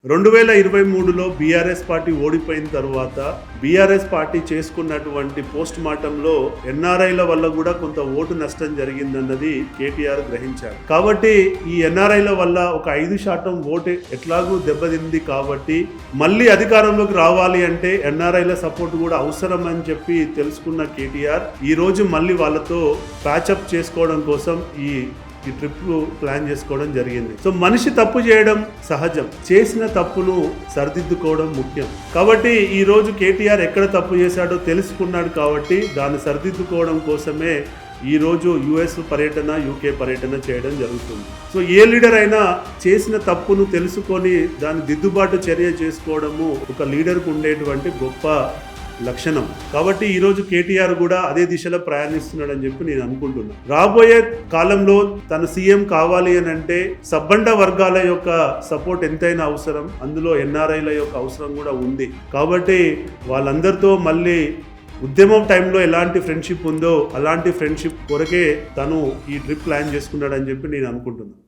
2023లో BRS party ఓడిపోయిన తర్వాత BRS party చేసుకున్నటువంటి పోస్ట్ మార్టంలో ఎన్ఆర్ఐల వల్ల కూడా కొంత ఓటు నష్టం జరిగిందన్నది కేటీఆర్ గ్రహించారు. కాబట్టి ఈ ఎన్ఆర్ఐల వల్ల ఒక 5% ఓటు ఎట్లాగూ దెబ్బతింది కాబట్టి మళ్ళీ అధికారంలోకి రావాలి అంటే ఎన్ఆర్ఐల సపోర్ట్ కూడా అవసరం అని చెప్పి తెలుసుకున్న కేటీఆర్ ఈ రోజు మళ్ళీ వాళ్ళతో ప్యాచప్ చేసుకోవడం కోసం ఈ ట్రిప్ ప్లాన్ చేసుకోవడం జరిగింది. సో మనిషి తప్పు చేయడం సహజం, చేసిన తప్పును సరిదిద్దుకోవడం ముఖ్యం. కాబట్టి ఈ రోజు కేటీఆర్ ఎక్కడ తప్పు చేశాడో తెలుసుకున్నాడు కాబట్టి దాన్ని సరిదిద్దుకోవడం కోసమే ఈ రోజు యుఎస్ పర్యటన, యూకే పర్యటన చేయడం జరుగుతుంది. సో ఏ లీడర్ అయినా చేసిన తప్పును తెలుసుకొని దాన్ని దిద్దుబాటు చర్య చేసుకోవడము ఒక లీడర్కు ఉండేటువంటి గొప్ప లక్షణం. కాబట్టి ఈరోజు కేటీఆర్ కూడా అదే దిశలో ప్రయాణిస్తున్నాడని చెప్పి నేను అనుకుంటున్నాను. రాబోయే కాలంలో తన సీఎం కావాలి అని అంటే సబ్బండ వర్గాల యొక్క సపోర్ట్ ఎంతైనా అవసరం, అందులో ఎన్ఆర్ఐల యొక్క అవసరం కూడా ఉంది. కాబట్టి వాళ్ళందరితో మళ్ళీ ఉద్యమం టైంలో ఎలాంటి ఫ్రెండ్షిప్ ఉందో అలాంటి ఫ్రెండ్షిప్ కొరకే తను ఈ ట్రిప్ ప్లాన్ చేసుకున్నాడని చెప్పి నేను అనుకుంటున్నాను.